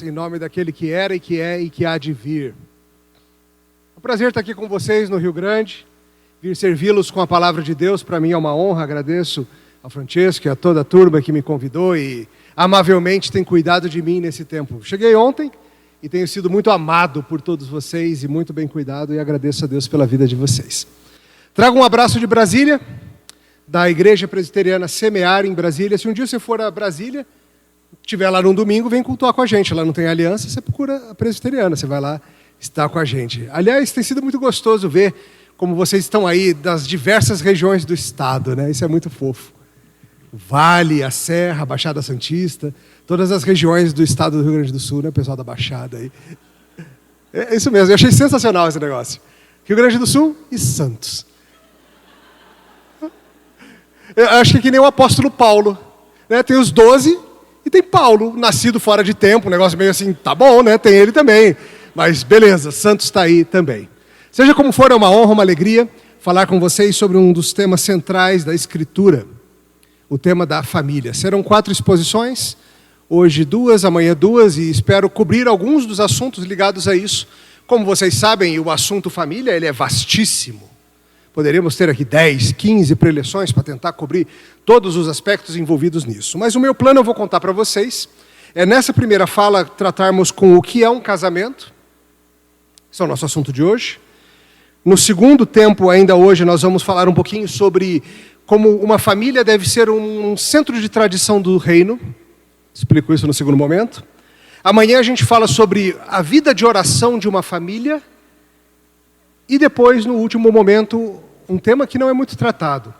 Em nome daquele que era e que é e que há de vir. É um prazer estar aqui com vocês no Rio Grande, vir servi-los com a palavra de Deus. Para mim é uma honra, agradeço ao Francesco e a toda a turma que me convidou e amavelmente tem cuidado de mim nesse tempo. Cheguei ontem e tenho sido muito amado por todos vocês e muito bem cuidado, e agradeço a Deus pela vida de vocês. Trago um abraço de Brasília, da Igreja Presbiteriana Semear em Brasília. Se um dia você for a Brasília, estiver lá num domingo, vem cultuar com a gente. Lá não tem aliança, você procura a Presbiteriana, você vai lá estar com a gente. Aliás, tem sido muito gostoso ver como vocês estão aí das diversas regiões do estado, né? Isso é muito fofo. O Vale, a Serra, a Baixada Santista, todas as regiões do estado do Rio Grande do Sul, né? O pessoal da Baixada aí. É isso mesmo, eu achei sensacional esse negócio. Rio Grande do Sul e Santos. Eu acho que é que nem o apóstolo Paulo, né? Tem os 12 e tem Paulo, nascido fora de tempo, um negócio meio assim, tá bom, né? Tem ele também, mas beleza, Santos está aí também. Seja como for, é uma honra, uma alegria falar com vocês sobre um dos temas centrais da Escritura, o tema da família. Serão 4 exposições, hoje 2, amanhã 2, e espero cobrir alguns dos assuntos ligados a isso. Como vocês sabem, o assunto família ele é vastíssimo. Poderíamos ter aqui 10, 15 preleções para tentar cobrir todos os aspectos envolvidos nisso. Mas o meu plano eu vou contar para vocês. É nessa primeira fala tratarmos com o que é um casamento. Esse é o nosso assunto de hoje. No segundo tempo, ainda hoje, nós vamos falar um pouquinho sobre como uma família deve ser um centro de tradição do reino. Explico isso no segundo momento. Amanhã a gente fala sobre a vida de oração de uma família. E depois, no último momento, um tema que não é muito tratado.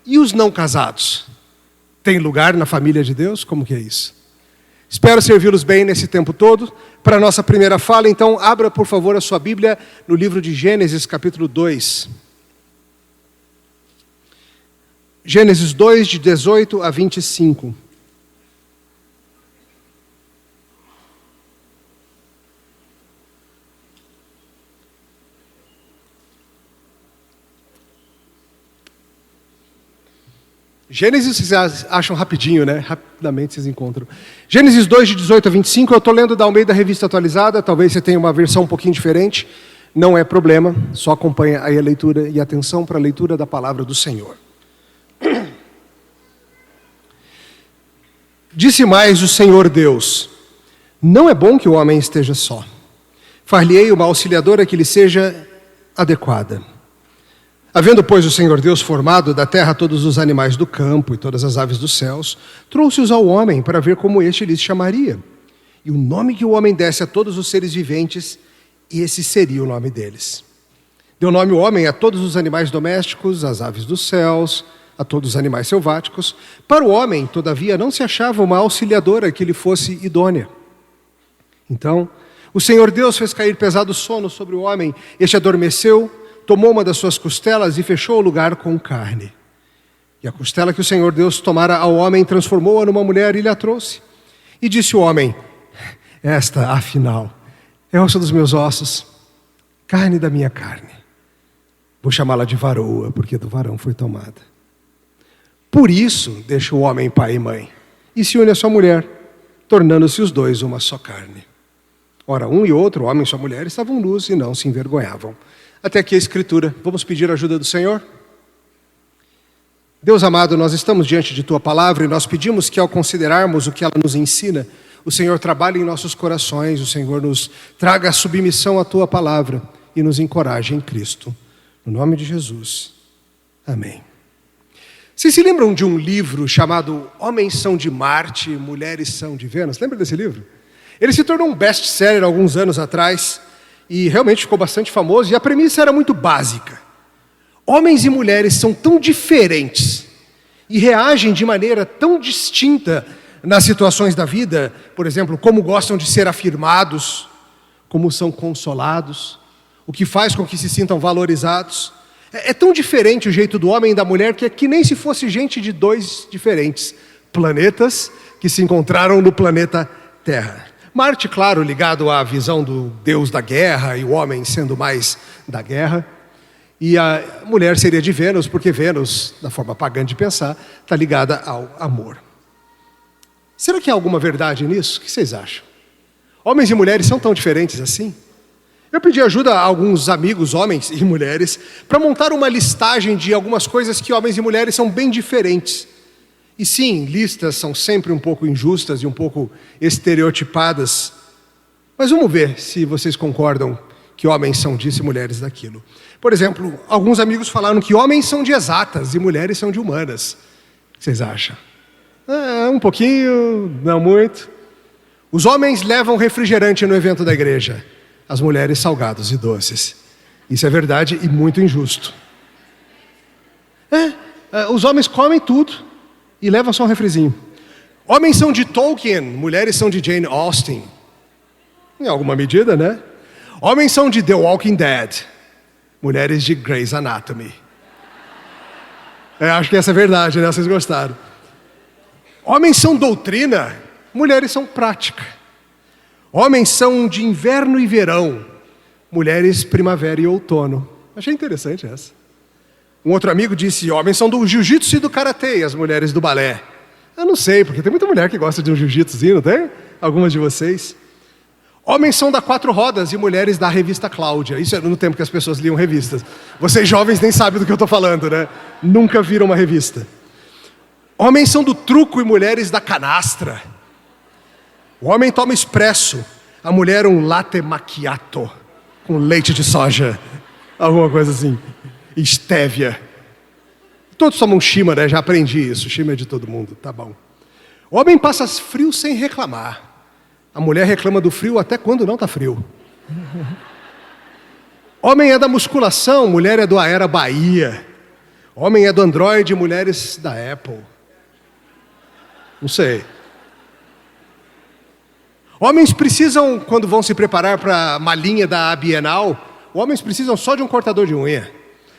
E os não casados? Tem lugar na família de Deus? Como que é isso? Espero servi-los bem nesse tempo todo. Para a nossa primeira fala, então, abra, por favor, a sua Bíblia no livro de Gênesis, capítulo 2. Gênesis 2, de 18 a 25. Gênesis, vocês acham rapidinho, né? Rapidamente vocês encontram. Gênesis 2, de 18 a 25, eu estou lendo da Almeida Revista Atualizada, talvez você tenha uma versão um pouquinho diferente, não é problema, só acompanha aí a leitura e atenção para a leitura da palavra do Senhor. Disse mais o Senhor Deus: não é bom que o homem esteja só. Far-lhe-ei uma auxiliadora que lhe seja adequada. Havendo, pois, o Senhor Deus formado da terra todos os animais do campo e todas as aves dos céus, trouxe-os ao homem para ver como este lhes chamaria. E o nome que o homem desse a todos os seres viventes, esse seria o nome deles. Deu nome o homem a todos os animais domésticos, às aves dos céus, a todos os animais selváticos. Para o homem, todavia, não se achava uma auxiliadora que lhe fosse idônea. Então, o Senhor Deus fez cair pesado sono sobre o homem, este adormeceu, tomou uma das suas costelas e fechou o lugar com carne. E a costela que o Senhor Deus tomara ao homem, transformou-a numa mulher e lhe a trouxe. E disse o homem: esta, afinal, é osso dos meus ossos, carne da minha carne. Vou chamá-la de varoa, porque do varão foi tomada. Por isso, deixa o homem pai e mãe, e se une à sua mulher, tornando-se os dois uma só carne. Ora, um e outro, o homem e sua mulher, estavam nus e não se envergonhavam. Até aqui a Escritura. Vamos pedir a ajuda do Senhor? Deus amado, nós estamos diante de Tua Palavra e nós pedimos que ao considerarmos o que ela nos ensina, o Senhor trabalhe em nossos corações, o Senhor nos traga a submissão à Tua Palavra e nos encoraje em Cristo. No nome de Jesus. Amém. Vocês se lembram de um livro chamado Homens são de Marte, Mulheres são de Vênus? Lembra desse livro? Ele se tornou um best-seller alguns anos atrás e realmente ficou bastante famoso, e a premissa era muito básica. Homens e mulheres são tão diferentes e reagem de maneira tão distinta nas situações da vida, por exemplo, como gostam de ser afirmados, como são consolados, o que faz com que se sintam valorizados. É tão diferente o jeito do homem e da mulher que é que nem se fosse gente de 2 diferentes planetas que se encontraram no planeta Terra. Marte, claro, ligado à visão do Deus da guerra e o homem sendo mais da guerra. E a mulher seria de Vênus, porque Vênus, da forma pagã de pensar, está ligada ao amor. Será que há alguma verdade nisso? O que vocês acham? Homens e mulheres são tão diferentes assim? Eu pedi ajuda a alguns amigos, homens e mulheres, para montar uma listagem de algumas coisas que homens e mulheres são bem diferentes. E sim, listas são sempre um pouco injustas e um pouco estereotipadas. Mas vamos ver se vocês concordam que homens são disso e mulheres daquilo. Por exemplo, alguns amigos falaram que homens são de exatas e mulheres são de humanas. O que vocês acham? Um pouquinho, não muito. Os homens levam refrigerante no evento da igreja. As mulheres salgados e doces. Isso é verdade e muito injusto. Os homens comem tudo e levam só um refrizinho. Homens são de Tolkien, mulheres são de Jane Austen. Em alguma medida, né? Homens são de The Walking Dead, mulheres de Grey's Anatomy. Acho que essa é verdade, né? Vocês gostaram. Homens são doutrina, mulheres são prática. Homens são de inverno e verão, mulheres primavera e outono. Achei interessante essa. Um outro amigo disse, homens são do jiu-jitsu e do karatê, e as mulheres do balé. Eu não sei, porque tem muita mulher que gosta de um jiu-jitsuzinho, não tem? Algumas de vocês. Homens são da 4 rodas e mulheres da revista Cláudia. Isso era no tempo que as pessoas liam revistas. Vocês jovens nem sabem do que eu estou falando, né? Nunca viram uma revista. Homens são do truco e mulheres da canastra. O homem toma expresso, a mulher um latte macchiato, com leite de soja, alguma coisa assim, estévia. Todos tomam shima, né? Já aprendi isso, shima é de todo mundo, tá bom. O homem passa frio sem reclamar. A mulher reclama do frio até quando não está frio. Homem é da musculação, mulher é do Aera Bahia. Homem é do Android, mulheres da Apple. Não sei. Homens precisam, quando vão se preparar para a malinha da Bienal, homens precisam só de um cortador de unha.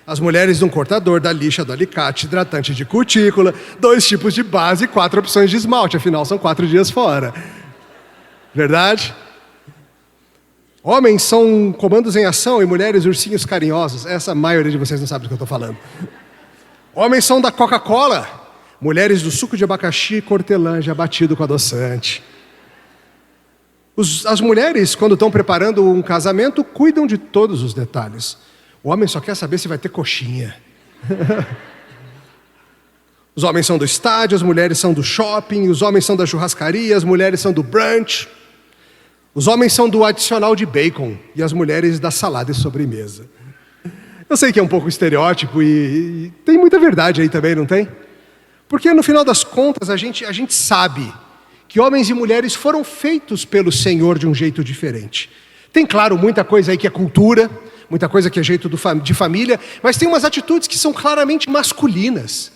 As mulheres de um cortador, da lixa, do alicate, hidratante de cutícula, 2 tipos de base e 4 opções de esmalte. Afinal, são 4 dias fora. Verdade? Homens são comandos em ação e mulheres ursinhos carinhosos. Essa maioria de vocês não sabe do que eu estou falando. Homens são da Coca-Cola. Mulheres do suco de abacaxi e hortelã batido com adoçante. As mulheres, quando estão preparando um casamento, cuidam de todos os detalhes. O homem só quer saber se vai ter coxinha. Os homens são do estádio, as mulheres são do shopping, os homens são da churrascaria, as mulheres são do brunch. Os homens são do adicional de bacon e as mulheres da salada e sobremesa. Eu sei que é um pouco estereótipo e tem muita verdade aí também, não tem? Porque no final das contas a gente sabe que homens e mulheres foram feitos pelo Senhor de um jeito diferente. Tem, claro, muita coisa aí que é cultura, muita coisa que é jeito de família, mas tem umas atitudes que são claramente masculinas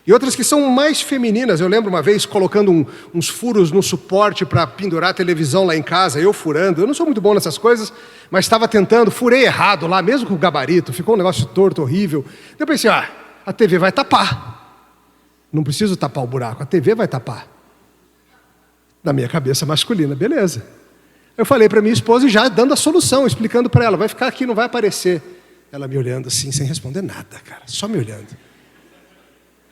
e outras que são mais femininas. Eu lembro uma vez colocando uns furos no suporte para pendurar a televisão lá em casa, eu furando. Eu não sou muito bom nessas coisas, mas estava tentando, furei errado lá, mesmo com o gabarito, ficou um negócio torto, horrível. Eu pensei, a TV vai tapar. Não preciso tapar o buraco, a TV vai tapar. Na minha cabeça masculina, beleza. Eu falei para minha esposa e já dando a solução, explicando para ela, vai ficar aqui, não vai aparecer. Ela me olhando assim, sem responder nada, cara, só me olhando.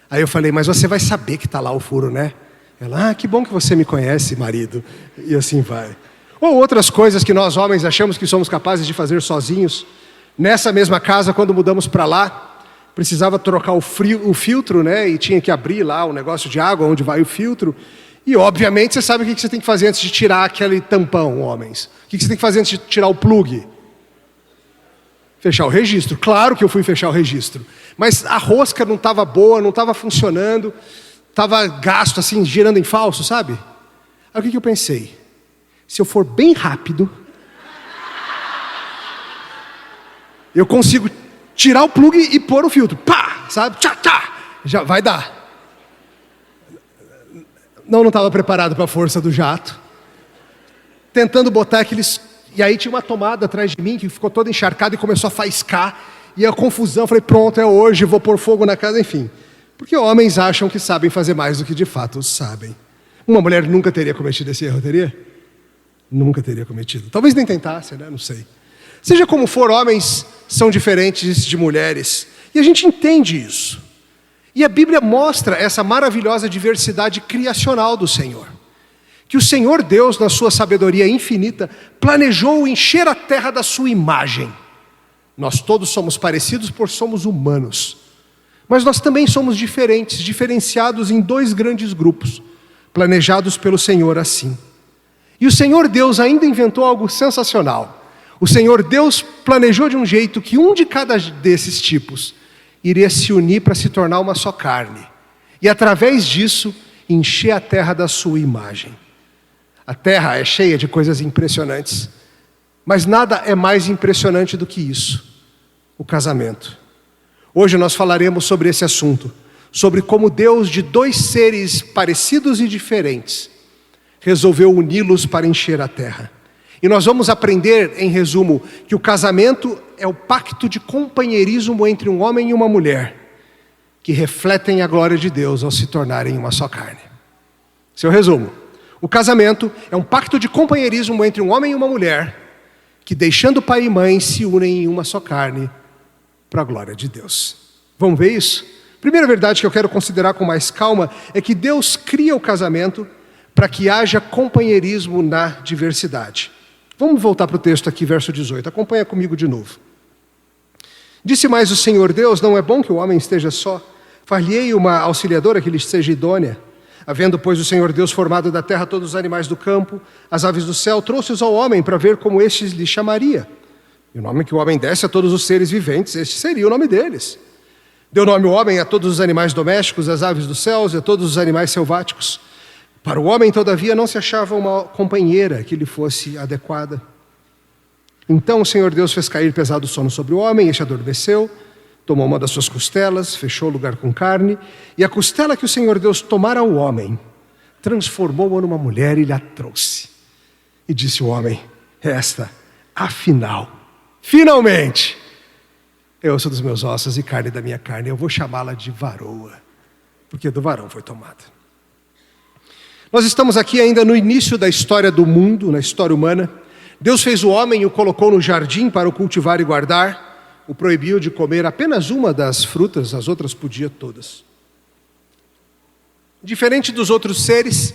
Aí eu falei, mas você vai saber que está lá o furo, né? Ela, que bom que você me conhece, marido. E assim vai. Ou outras coisas que nós homens achamos que somos capazes de fazer sozinhos. Nessa mesma casa, quando mudamos para lá, precisava trocar o filtro, né? E tinha que abrir lá o negócio de água, onde vai o filtro. E, obviamente, você sabe o que você tem que fazer antes de tirar aquele tampão, homens. O que você tem que fazer antes de tirar o plug? Fechar o registro. Claro que eu fui fechar o registro. Mas a rosca não estava boa, não estava funcionando, estava gasto, assim, girando em falso, sabe? Aí o que eu pensei? Se eu for bem rápido, eu consigo tirar o plug e pôr o filtro. Pá! Sabe? Tchá, tchá! Já vai dar. Não estava preparado para a força do jato. Tentando botar aqueles... E aí tinha uma tomada atrás de mim que ficou toda encharcada e começou a faiscar. E a confusão, falei, pronto, é hoje, vou pôr fogo na casa, enfim. Porque homens acham que sabem fazer mais do que de fato sabem. Uma mulher nunca teria cometido esse erro, teria? Nunca teria cometido. Talvez nem tentasse, né? Não sei. Seja como for, homens são diferentes de mulheres. E a gente entende isso. E a Bíblia mostra essa maravilhosa diversidade criacional do Senhor. que o Senhor Deus, na sua sabedoria infinita, planejou encher a terra da sua imagem. Nós todos somos parecidos por somos humanos, mas nós também somos diferentes, diferenciados em 2 grandes grupos, planejados pelo Senhor assim. E o Senhor Deus ainda inventou algo sensacional. O Senhor Deus planejou de um jeito que um de cada desses tipos iria se unir para se tornar uma só carne. E através disso, encher a terra da sua imagem. A terra é cheia de coisas impressionantes, mas nada é mais impressionante do que isso, o casamento. Hoje nós falaremos sobre esse assunto, sobre como Deus, de 2 seres parecidos e diferentes, resolveu uni-los para encher a terra. E nós vamos aprender, em resumo, que o casamento é o pacto de companheirismo entre um homem e uma mulher, que refletem a glória de Deus ao se tornarem uma só carne. Seu resumo: o casamento é um pacto de companheirismo entre um homem e uma mulher, que deixando pai e mãe se unem em uma só carne para a glória de Deus. Vamos ver isso? Primeira verdade que eu quero considerar com mais calma é que Deus cria o casamento para que haja companheirismo na diversidade. Vamos voltar para o texto aqui, verso 18. Acompanha comigo de novo. Disse mais o Senhor Deus: não é bom que o homem esteja só. Far-lhe-ei uma auxiliadora que lhe seja idônea. Havendo, pois, o Senhor Deus formado da terra todos os animais do campo, as aves do céu, trouxe-os ao homem para ver como estes lhe chamaria. E o nome que o homem desse a todos os seres viventes, este seria o nome deles. Deu nome o homem a todos os animais domésticos, às aves dos céus e a todos os animais selváticos. Para o homem, todavia, não se achava uma companheira que lhe fosse adequada. Então o Senhor Deus fez cair pesado sono sobre o homem, este adormeceu, tomou uma das suas costelas, fechou o lugar com carne, e a costela que o Senhor Deus tomara ao homem, transformou-a numa mulher e lhe a trouxe. E disse o homem: esta, afinal, finalmente, é osso dos meus ossos e carne da minha carne, eu vou chamá-la de varoa, porque do varão foi tomada. Nós estamos aqui ainda no início da história do mundo, na história humana. Deus fez o homem e o colocou no jardim para o cultivar e guardar, o proibiu de comer apenas uma das frutas, as outras podia todas. Diferente dos outros seres,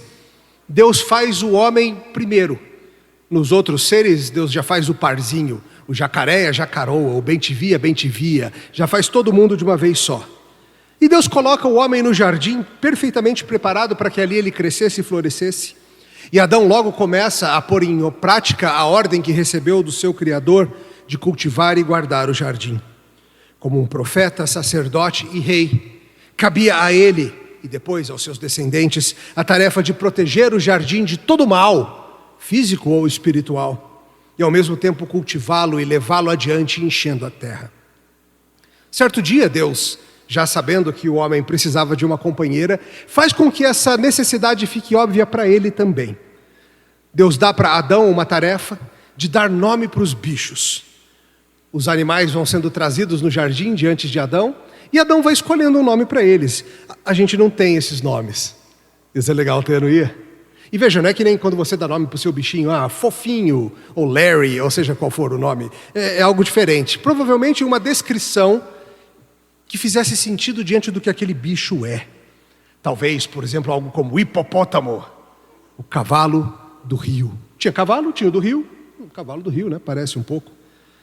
Deus faz o homem primeiro. Nos outros seres, Deus já faz o parzinho, o jacaré, a jacaroa, o bem-te-via, bem-te-via, já faz todo mundo de uma vez só. E Deus coloca o homem no jardim, perfeitamente preparado para que ali ele crescesse e florescesse. E Adão logo começa a pôr em prática a ordem que recebeu do seu Criador de cultivar e guardar o jardim. Como um profeta, sacerdote e rei, cabia a ele, e depois aos seus descendentes, a tarefa de proteger o jardim de todo mal, físico ou espiritual, e ao mesmo tempo cultivá-lo e levá-lo adiante, enchendo a terra. Certo dia, Deus, já sabendo que o homem precisava de uma companheira, faz com que essa necessidade fique óbvia para ele também. Deus dá para Adão uma tarefa de dar nome para os bichos. Os animais vão sendo trazidos no jardim diante de Adão, e Adão vai escolhendo um nome para eles. A gente não tem esses nomes. Isso é legal ter, não ia? E veja, não é que nem quando você dá nome para o seu bichinho, Fofinho, ou Larry, ou seja qual for o nome. É algo diferente. Provavelmente uma descrição que fizesse sentido diante do que aquele bicho é. Talvez, por exemplo, algo como hipopótamo, o cavalo do rio. Tinha cavalo, tinha o do rio, o cavalo do rio, né? Parece um pouco.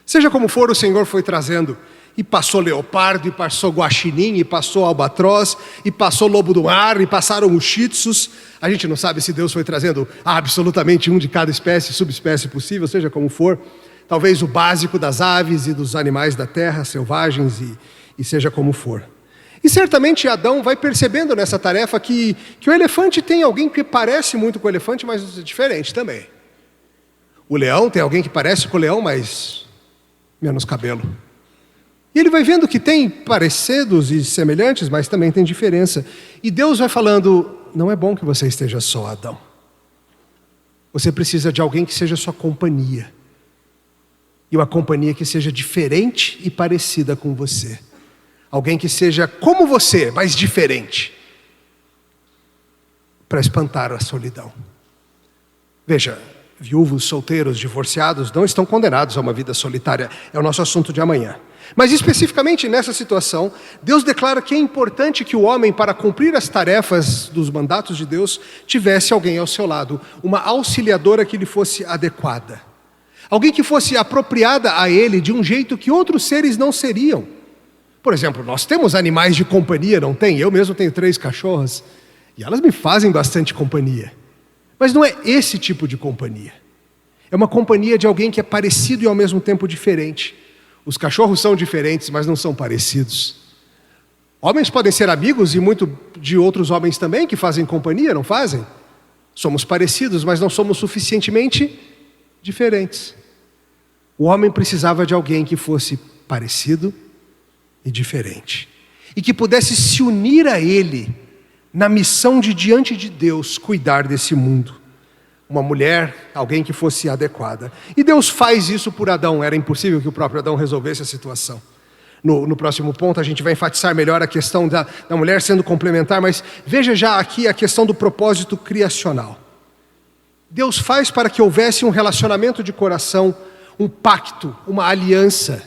Seja como for, o Senhor foi trazendo, e passou leopardo, e passou guaxinim, e passou albatroz, e passou lobo do mar, e passaram os shih tzus. A gente não sabe se Deus foi trazendo absolutamente um de cada espécie, subespécie possível, seja como for. Talvez o básico das aves e dos animais da terra, selvagens e seja como for. E certamente Adão vai percebendo nessa tarefa que o elefante tem alguém que parece muito com o elefante, mas é diferente também. O leão tem alguém que parece com o leão, mas menos cabelo. E ele vai vendo que tem parecidos e semelhantes, mas também tem diferença. E Deus vai falando: não é bom que você esteja só, Adão. Você precisa de alguém que seja sua companhia. E uma companhia que seja diferente e parecida com você. Alguém que seja como você, mas diferente, para espantar a solidão. Veja, viúvos, solteiros, divorciados não estão condenados a uma vida solitária. É o nosso assunto de amanhã. Mas especificamente nessa situação, Deus declara que é importante que o homem, para cumprir as tarefas dos mandatos de Deus, tivesse alguém ao seu lado, uma auxiliadora que lhe fosse adequada. Alguém que fosse apropriada a ele de um jeito que outros seres não seriam. Por exemplo, nós temos animais de companhia, não tem? Eu mesmo tenho 3 cachorras e elas me fazem bastante companhia. Mas não é esse tipo de companhia. É uma companhia de alguém que é parecido e ao mesmo tempo diferente. Os cachorros são diferentes, mas não são parecidos. Homens podem ser amigos e muito de outros homens também que fazem companhia, não fazem? Somos parecidos, mas não somos suficientemente diferentes. O homem precisava de alguém que fosse parecido e diferente. E que pudesse se unir a ele na missão de, diante de Deus, cuidar desse mundo. Uma mulher, alguém que fosse adequada. E Deus faz isso por Adão. Era impossível que o próprio Adão resolvesse a situação. No próximo ponto a gente vai enfatizar melhor a questão da mulher sendo complementar, mas veja já aqui a questão do propósito criacional. Deus faz para que houvesse um relacionamento de coração, um pacto, uma aliança,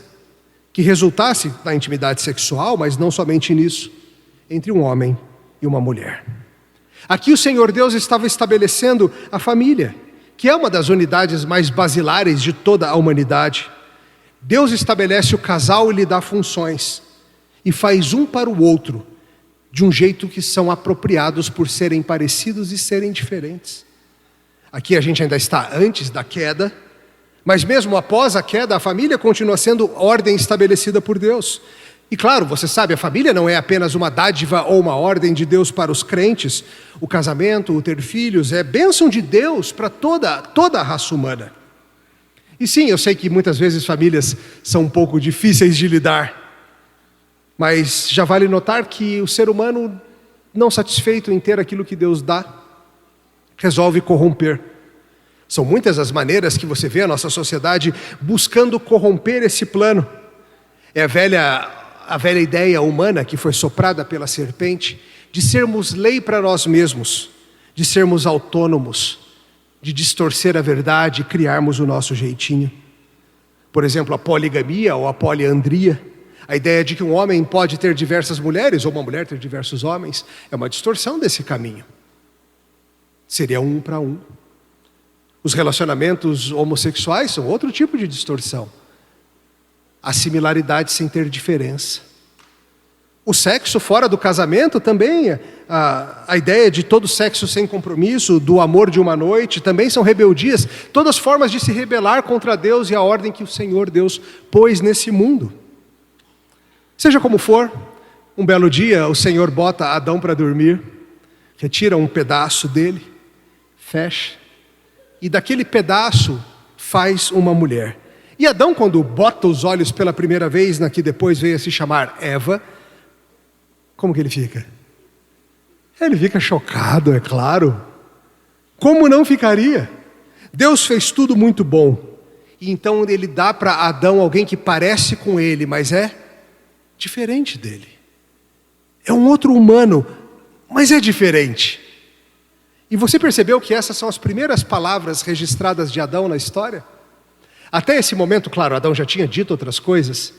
que resultasse na intimidade sexual, mas não somente nisso, entre um homem e uma mulher. Aqui o Senhor Deus estava estabelecendo a família, que é uma das unidades mais basilares de toda a humanidade. Deus estabelece o casal e lhe dá funções, e faz um para o outro, de um jeito que são apropriados por serem parecidos e serem diferentes. Aqui a gente ainda está antes da queda, mas mesmo após a queda, a família continua sendo ordem estabelecida por Deus. E claro, você sabe, a família não é apenas uma dádiva ou uma ordem de Deus para os crentes. O casamento, o ter filhos, é bênção de Deus para toda a raça humana. E sim, eu sei que muitas vezes famílias são um pouco difíceis de lidar, mas já vale notar que o ser humano, não satisfeito em ter aquilo que Deus dá, resolve corromper. São muitas as maneiras que você vê a nossa sociedade buscando corromper esse plano. É a velha ideia humana que foi soprada pela serpente, de sermos lei para nós mesmos, de sermos autônomos, de distorcer a verdade e criarmos o nosso jeitinho. Por exemplo, a poligamia ou a poliandria, a ideia de que um homem pode ter diversas mulheres ou uma mulher ter diversos homens, é uma distorção desse caminho. Seria um para um. Os relacionamentos homossexuais são outro tipo de distorção. A similaridade sem ter diferença. O sexo fora do casamento também, a ideia de todo sexo sem compromisso, do amor de uma noite, também são rebeldias, todas formas de se rebelar contra Deus e a ordem que o Senhor Deus pôs nesse mundo. Seja como for, um belo dia o Senhor bota Adão para dormir, retira um pedaço dele, fecha, e daquele pedaço faz uma mulher. E Adão, quando bota os olhos pela primeira vez na que depois veio a se chamar Eva, como que ele fica? Ele fica chocado, é claro. Como não ficaria? Deus fez tudo muito bom. E então ele dá para Adão alguém que parece com ele, mas é diferente dele. É um outro humano, mas é diferente. E você percebeu que essas são as primeiras palavras registradas de Adão na história? Até esse momento, claro, Adão já tinha dito outras coisas,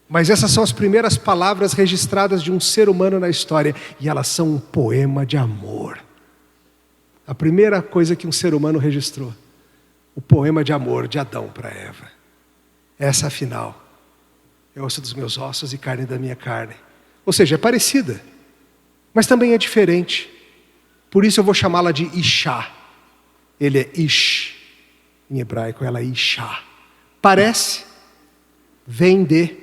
mas essas são as primeiras palavras registradas de um ser humano na história, e elas são um poema de amor. A primeira coisa que um ser humano registrou, o poema de amor de Adão para Eva. Essa, afinal, é osso dos meus ossos e carne da minha carne. Ou seja, é parecida, mas também é diferente. Por isso eu vou chamá-la de Ishá. Ele é Ish, em hebraico ela é Ishá. Parece, vem de,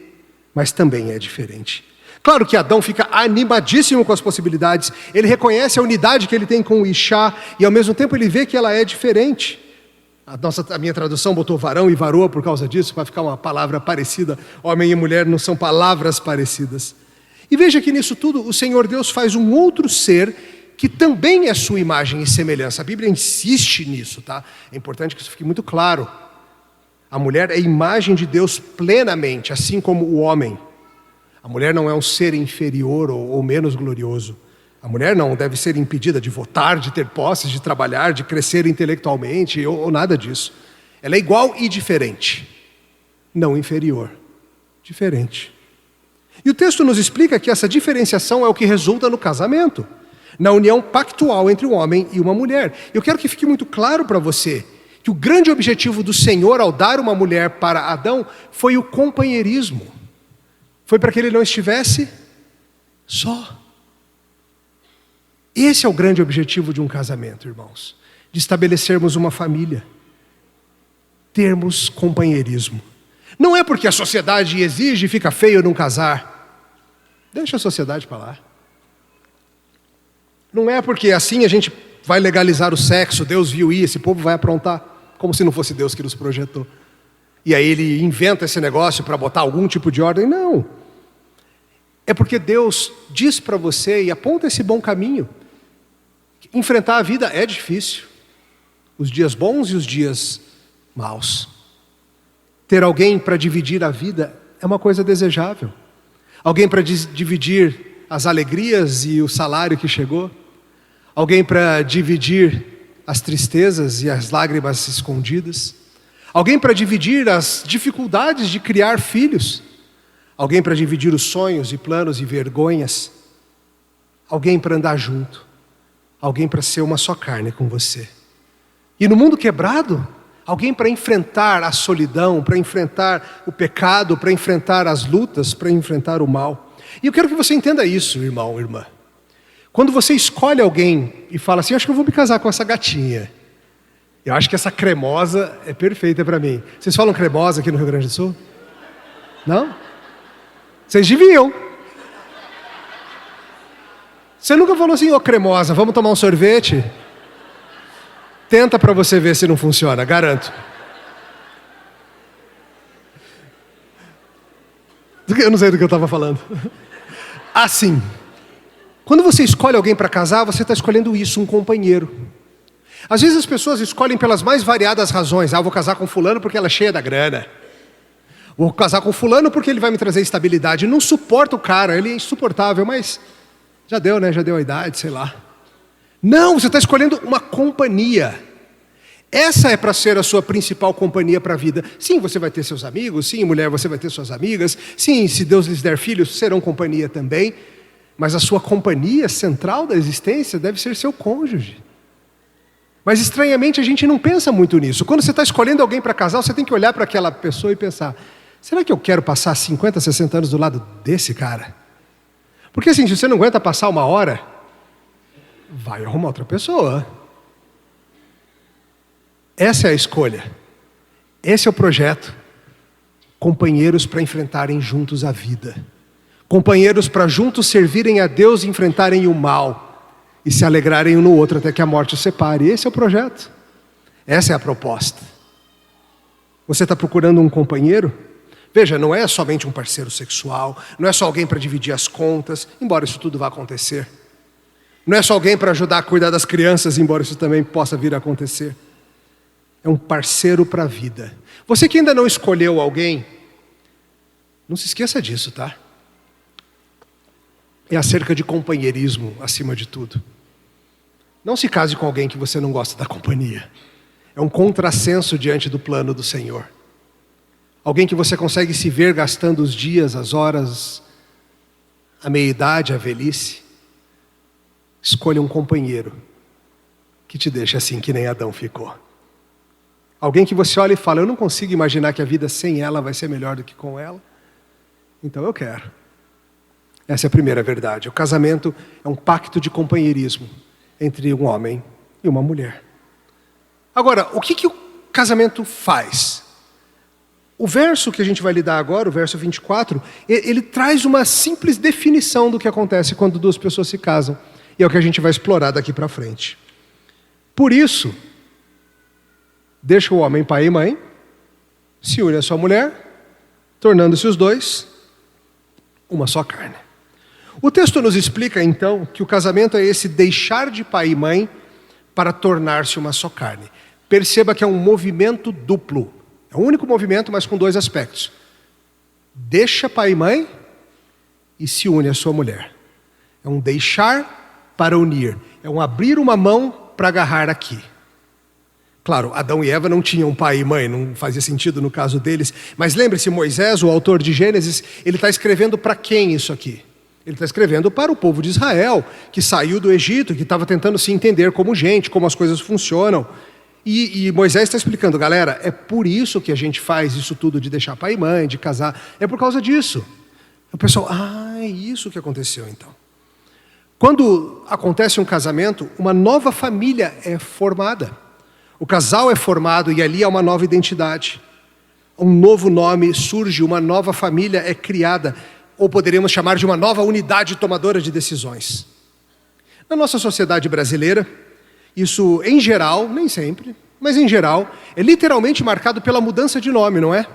mas também é diferente. Claro que Adão fica animadíssimo com as possibilidades. Ele reconhece a unidade que ele tem com o Ishá e ao mesmo tempo ele vê que ela é diferente. A minha tradução botou varão e varoa por causa disso, para ficar uma palavra parecida. Homem e mulher não são palavras parecidas. E veja que nisso tudo o Senhor Deus faz um outro ser que também é sua imagem e semelhança. A Bíblia insiste nisso, tá? É importante que isso fique muito claro. A mulher é imagem de Deus plenamente, assim como o homem. A mulher não é um ser inferior ou menos glorioso. A mulher não deve ser impedida de votar, de ter posses, de trabalhar, de crescer intelectualmente ou nada disso. Ela é igual e diferente, não inferior. diferente. E o texto nos explica que essa diferenciação é o que resulta no casamento, na união pactual entre um homem e uma mulher. Eu quero que fique muito claro para você que o grande objetivo do Senhor ao dar uma mulher para Adão foi o companheirismo. Foi para que ele não estivesse só. Esse é o grande objetivo de um casamento, irmãos. De estabelecermos uma família. Termos companheirismo. Não é porque a sociedade exige e fica feio não casar. Deixa a sociedade para lá. Não é porque assim a gente vai legalizar o sexo, Deus viu isso, esse povo vai aprontar. Como se não fosse Deus que nos projetou. E aí ele inventa esse negócio para botar algum tipo de ordem. Não. É porque Deus diz para você e aponta esse bom caminho. Enfrentar a vida é difícil. Os dias bons e os dias maus. Ter alguém para dividir a vida é uma coisa desejável. Alguém para dividir as alegrias e o salário que chegou. Alguém para dividir as tristezas e as lágrimas escondidas. Alguém para dividir as dificuldades de criar filhos. Alguém para dividir os sonhos e planos e vergonhas. Alguém para andar junto. Alguém para ser uma só carne com você. E no mundo quebrado, alguém para enfrentar a solidão, para enfrentar o pecado, para enfrentar as lutas, para enfrentar o mal. E eu quero que você entenda isso, irmão, irmã. Quando você escolhe alguém e fala assim, acho que eu vou me casar com essa gatinha. Eu acho que essa cremosa é perfeita para mim. Vocês falam cremosa aqui no Rio Grande do Sul? Não? Vocês deviam. Você nunca falou assim, ô cremosa, vamos tomar um sorvete? Tenta para você ver se não funciona, garanto. Eu não sei do que eu estava falando. Assim. Quando você escolhe alguém para casar, você está escolhendo isso, um companheiro. Às vezes as pessoas escolhem pelas mais variadas razões. Eu vou casar com fulano porque ela é cheia da grana. Vou casar com fulano porque ele vai me trazer estabilidade. Não suporta o cara, ele é insuportável, mas já deu, né? Já deu a idade, sei lá. Não, você está escolhendo uma companhia. Essa é para ser a sua principal companhia para a vida. Sim, você vai ter seus amigos. Sim, mulher, você vai ter suas amigas. Sim, se Deus lhes der filhos, serão companhia também. Mas a sua companhia central da existência deve ser seu cônjuge. Mas estranhamente a gente não pensa muito nisso. Quando você está escolhendo alguém para casar, você tem que olhar para aquela pessoa e pensar, será que eu quero passar 50, 60 anos do lado desse cara? Porque assim, se você não aguenta passar uma hora, vai arrumar outra pessoa. Essa é a escolha. Esse é o projeto. Companheiros para enfrentarem juntos a vida. Companheiros para juntos servirem a Deus e enfrentarem o mal. E se alegrarem um no outro até que a morte os separe. Esse é o projeto. Essa é a proposta. Você está procurando um companheiro? Veja, não é somente um parceiro sexual. Não é só alguém para dividir as contas, embora isso tudo vá acontecer. Não é só alguém para ajudar a cuidar das crianças, embora isso também possa vir a acontecer. É um parceiro para a vida. Você que ainda não escolheu alguém, não se esqueça disso, tá? É acerca de companheirismo, acima de tudo. Não se case com alguém que você não gosta da companhia. É um contrassenso diante do plano do Senhor. Alguém que você consegue se ver gastando os dias, as horas, a meia-idade, a velhice. Escolha um companheiro que te deixe assim que nem Adão ficou. Alguém que você olha e fala, eu não consigo imaginar que a vida sem ela vai ser melhor do que com ela. Então eu quero. Essa é a primeira verdade. O casamento é um pacto de companheirismo entre um homem e uma mulher. Agora, o que o casamento faz? O verso que a gente vai lidar agora, o verso 24, ele traz uma simples definição do que acontece quando duas pessoas se casam. E é o que a gente vai explorar daqui para frente. Por isso, deixa o homem pai e mãe, se une à sua mulher, tornando-se os dois uma só carne. O texto nos explica então que o casamento é esse deixar de pai e mãe para tornar-se uma só carne. Perceba que é um movimento duplo. É um único movimento, mas com dois aspectos. Deixa pai e mãe e se une à sua mulher. É um deixar para unir. É um abrir uma mão para agarrar aqui. Claro, Adão e Eva não tinham pai e mãe, não fazia sentido no caso deles. Mas lembre-se, Moisés, o autor de Gênesis, ele está escrevendo para quem isso aqui? Ele está escrevendo para o povo de Israel, que saiu do Egito, que estava tentando se entender como gente, como as coisas funcionam. E Moisés está explicando, galera, é por isso que a gente faz isso tudo de deixar pai e mãe, de casar. É por causa disso. O pessoal, é isso que aconteceu então. Quando acontece um casamento, uma nova família é formada. O casal é formado e ali há uma nova identidade. Um novo nome surge, uma nova família é criada, ou poderíamos chamar de uma nova unidade tomadora de decisões. Na nossa sociedade brasileira, isso em geral, nem sempre, mas em geral, é literalmente marcado pela mudança de nome, não é?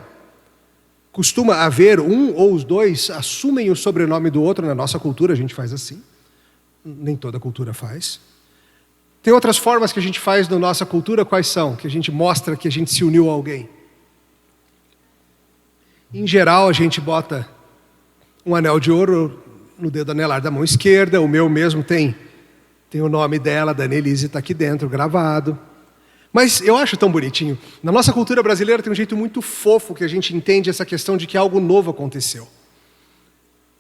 Costuma haver um ou os dois assumem o sobrenome do outro, na nossa cultura a gente faz assim. Nem toda cultura faz. Tem outras formas que a gente faz na nossa cultura, quais são? Que a gente mostra que a gente se uniu a alguém. Em geral, a gente bota um anel de ouro no dedo anelar da mão esquerda, o meu mesmo tem o nome dela, da Annelise, está aqui dentro, gravado. Mas eu acho tão bonitinho. Na nossa cultura brasileira tem um jeito muito fofo que a gente entende essa questão de que algo novo aconteceu.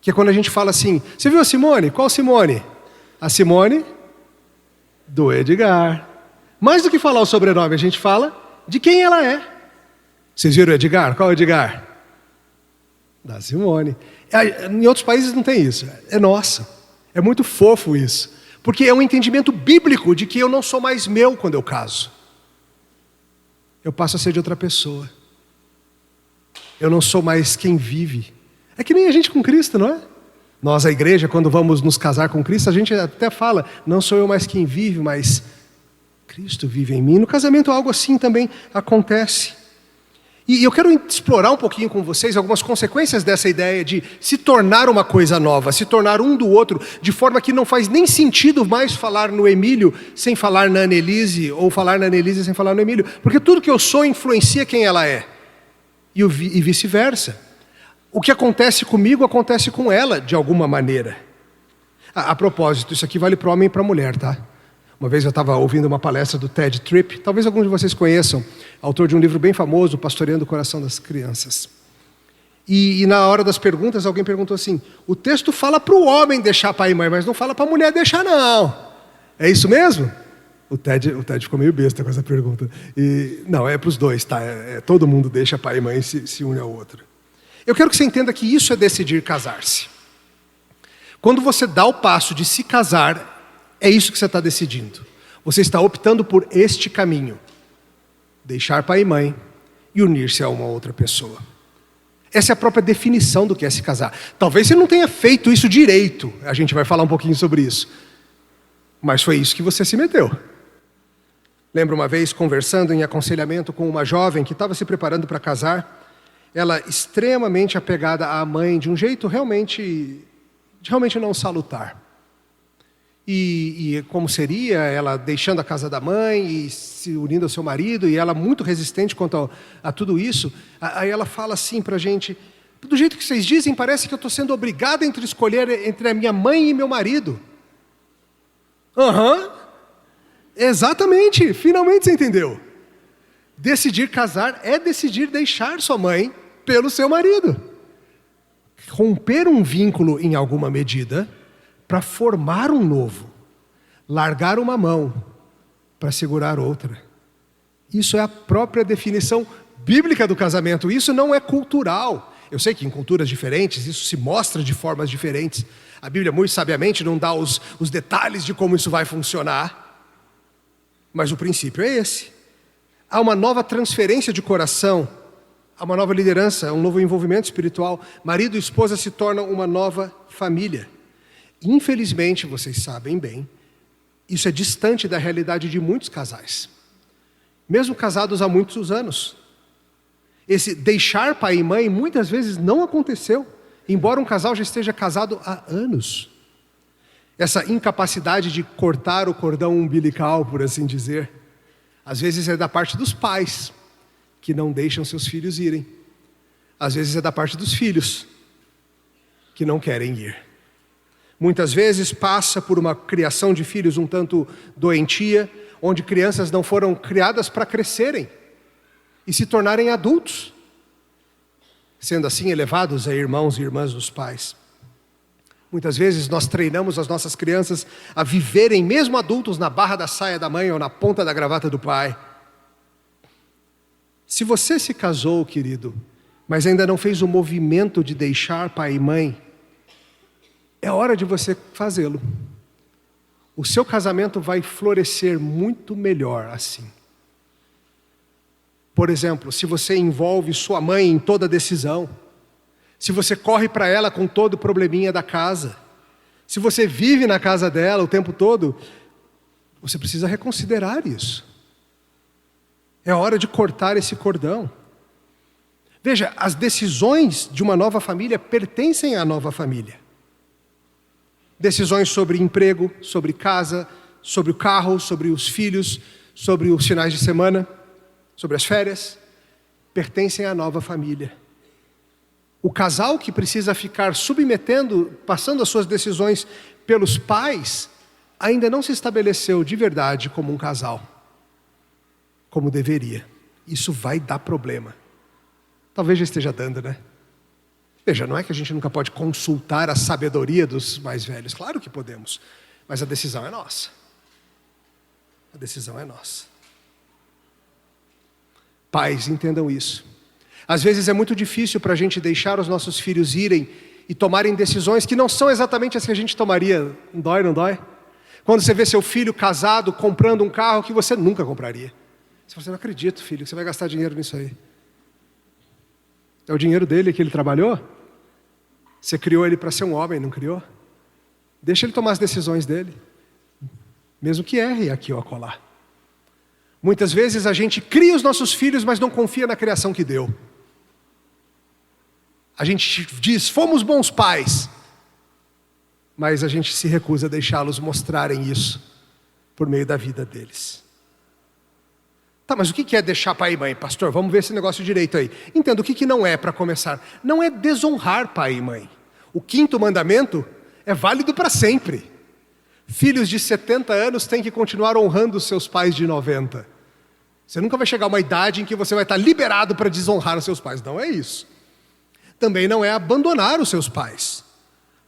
Que é quando a gente fala assim, você viu a Simone? Qual Simone? A Simone do Edgar. Mais do que falar o sobrenome, a gente fala de quem ela é. Vocês viram o Edgar? Qual é o Edgar? Da Simone. Em outros países não tem isso. É nossa. É muito fofo isso. Porque é um entendimento bíblico de que eu não sou mais meu quando eu caso. Eu passo a ser de outra pessoa. Eu não sou mais quem vive. É que nem a gente com Cristo, não é? Nós, a igreja, quando vamos nos casar com Cristo, a gente até fala, não sou eu mais quem vive, mas Cristo vive em mim. No casamento algo assim também acontece. E eu quero explorar um pouquinho com vocês algumas consequências dessa ideia de se tornar uma coisa nova, se tornar um do outro, de forma que não faz nem sentido mais falar no Emílio sem falar na Annelise, ou falar na Annelise sem falar no Emílio, porque tudo que eu sou influencia quem ela é, e vice-versa. O que acontece comigo acontece com ela, de alguma maneira. A propósito, isso aqui vale para o homem e para a mulher, tá? Uma vez eu estava ouvindo uma palestra do Ted Tripp, talvez alguns de vocês conheçam, autor de um livro bem famoso, Pastoreando o Coração das Crianças. E na hora das perguntas, alguém perguntou assim, o texto fala para o homem deixar pai e mãe, mas não fala para a mulher deixar não. É isso mesmo? O Ted ficou meio besta com essa pergunta. Não, é para os dois, tá? Todo mundo deixa pai e mãe e se une ao outro. Eu quero que você entenda que isso é decidir casar-se. Quando você dá o passo de se casar, é isso que você está decidindo. Você está optando por este caminho. Deixar pai e mãe e unir-se a uma outra pessoa. Essa é a própria definição do que é se casar. Talvez você não tenha feito isso direito. A gente vai falar um pouquinho sobre isso. Mas foi isso que você se meteu. Lembro uma vez conversando em aconselhamento com uma jovem que estava se preparando para casar. Ela extremamente apegada à mãe de um jeito realmente não salutar. E como seria ela deixando a casa da mãe e se unindo ao seu marido, e ela muito resistente quanto a tudo isso. Aí ela fala assim para a gente, do jeito que vocês dizem, parece que eu estou sendo obrigada a escolher entre a minha mãe e meu marido. Exatamente, finalmente você entendeu. Decidir casar é decidir deixar sua mãe pelo seu marido. Romper um vínculo em alguma medida para formar um novo. Largar uma mão para segurar outra. Isso é a própria definição bíblica do casamento. Isso não é cultural. Eu sei que em culturas diferentes isso se mostra de formas diferentes. A Bíblia muito sabiamente não dá os detalhes de como isso vai funcionar. Mas o princípio é esse. Há uma nova transferência de coração, há uma nova liderança, um novo envolvimento espiritual. Marido e esposa se tornam uma nova família. Infelizmente, vocês sabem bem, isso é distante da realidade de muitos casais. Mesmo casados há muitos anos. Esse deixar pai e mãe muitas vezes não aconteceu, embora um casal já esteja casado há anos. Essa incapacidade de cortar o cordão umbilical, por assim dizer, às vezes é da parte dos pais, que não deixam seus filhos irem. Às vezes é da parte dos filhos, que não querem ir. Muitas vezes passa por uma criação de filhos um tanto doentia, onde crianças não foram criadas para crescerem e se tornarem adultos, sendo assim elevados a irmãos e irmãs dos pais. Muitas vezes nós treinamos as nossas crianças a viverem, mesmo adultos, na barra da saia da mãe ou na ponta da gravata do pai. Se você se casou, querido, mas ainda não fez o movimento de deixar pai e mãe, é hora de você fazê-lo. O seu casamento vai florescer muito melhor assim. Por exemplo, se você envolve sua mãe em toda decisão, se você corre para ela com todo o probleminha da casa, se você vive na casa dela o tempo todo, você precisa reconsiderar isso. É hora de cortar esse cordão. Veja, as decisões de uma nova família pertencem à nova família. Decisões sobre emprego, sobre casa, sobre o carro, sobre os filhos, sobre os finais de semana, sobre as férias, pertencem à nova família. O casal que precisa ficar submetendo, passando as suas decisões pelos pais, ainda não se estabeleceu de verdade como um casal, como deveria. Isso vai dar problema. Talvez já esteja dando, né? Veja, não é que a gente nunca pode consultar a sabedoria dos mais velhos. Claro que podemos, mas a decisão é nossa. A decisão é nossa. Pais, entendam isso. Às vezes é muito difícil para a gente deixar os nossos filhos irem e tomarem decisões que não são exatamente as que a gente tomaria. Não dói, não dói? Quando você vê seu filho casado, comprando um carro que você nunca compraria. Você fala assim, não acredito, filho, que você vai gastar dinheiro nisso aí. É o dinheiro dele que ele trabalhou? Você criou ele para ser um homem, não criou? Deixa ele tomar as decisões dele. Mesmo que erre aqui ou acolá. Muitas vezes a gente cria os nossos filhos, mas não confia na criação que deu. A gente diz, fomos bons pais, mas a gente se recusa a deixá-los mostrarem isso por meio da vida deles. Tá, mas o que é deixar pai e mãe? Pastor, vamos ver esse negócio direito aí. Entenda, o que não é para começar? Não é desonrar pai e mãe. O 5º mandamento é válido para sempre. Filhos de 70 anos têm que continuar honrando os seus pais de 90. Você nunca vai chegar a uma idade em que você vai estar liberado para desonrar os seus pais. Não é isso. Também não é abandonar os seus pais.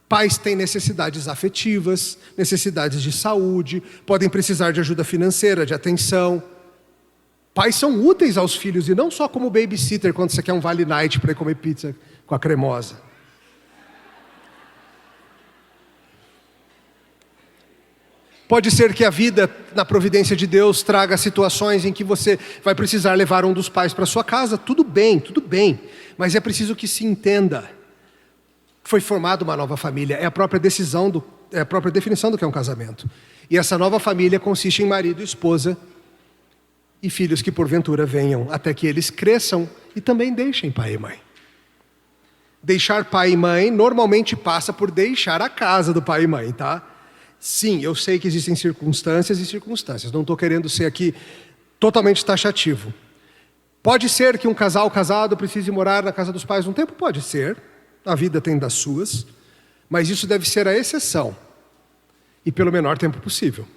Pais têm necessidades afetivas, necessidades de saúde, podem precisar de ajuda financeira, de atenção. Pais são úteis aos filhos e não só como babysitter quando você quer um Vale Night para ir comer pizza com a cremosa. Pode ser que a vida, na providência de Deus, traga situações em que você vai precisar levar um dos pais para sua casa. Tudo bem, mas é preciso que se entenda. Foi formada uma nova família, é a própria definição do que é um casamento. E essa nova família consiste em marido e esposa e filhos que porventura venham, até que eles cresçam e também deixem pai e mãe. Deixar pai e mãe normalmente passa por deixar a casa do pai e mãe, tá? Sim, eu sei que existem circunstâncias e circunstâncias. Não estou querendo ser aqui totalmente taxativo. Pode ser que um casal casado precise morar na casa dos pais um tempo? Pode ser. A vida tem das suas. Mas isso deve ser a exceção. E pelo menor tempo possível.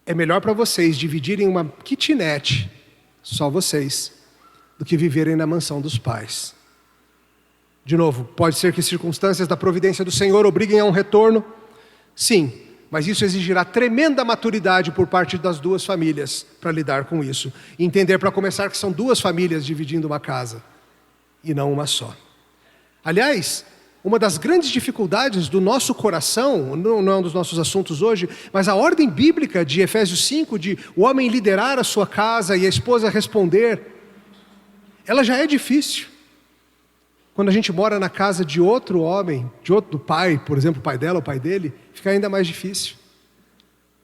É melhor para vocês dividirem uma kitnet, só vocês, do que viverem na mansão dos pais. De novo, pode ser que circunstâncias da providência do Senhor obriguem a um retorno. Sim, mas isso exigirá tremenda maturidade por parte das duas famílias para lidar com isso. E entender, para começar, que são duas famílias dividindo uma casa e não uma só. Aliás, uma das grandes dificuldades do nosso coração, não é um dos nossos assuntos hoje, mas a ordem bíblica de Efésios 5, de o homem liderar a sua casa e a esposa responder, ela já é difícil. Quando a gente mora na casa de outro homem, do pai, por exemplo, o pai dela, o pai dele, fica ainda mais difícil.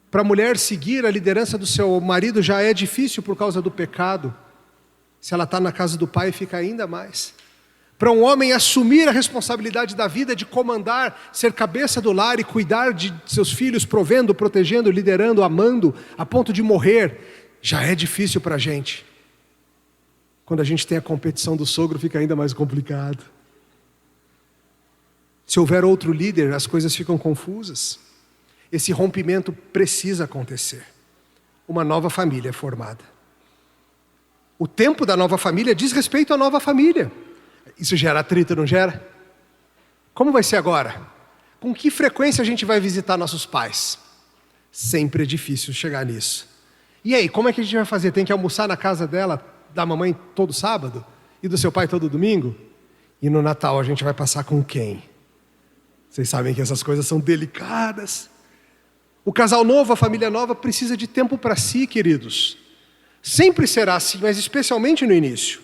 Para a mulher seguir a liderança do seu marido já é difícil por causa do pecado. Se ela está na casa do pai, fica ainda mais. Para um homem assumir a responsabilidade da vida, de comandar, ser cabeça do lar e cuidar de seus filhos, provendo, protegendo, liderando, amando, a ponto de morrer, já é difícil para a gente. Quando a gente tem a competição do sogro, fica ainda mais complicado. Se houver outro líder, as coisas ficam confusas. Esse rompimento precisa acontecer. uma nova família é formada. O tempo da nova família diz respeito à nova família. Isso gera atrito, não gera? Como vai ser agora? Com que frequência a gente vai visitar nossos pais? Sempre é difícil chegar nisso. E aí, como é que a gente vai fazer? Tem que almoçar na casa dela, da mamãe todo sábado? E do seu pai todo domingo? E no Natal a gente vai passar com quem? Vocês sabem que essas coisas são delicadas. O casal novo, a família nova, precisa de tempo para si, queridos. Sempre será assim, mas especialmente no início.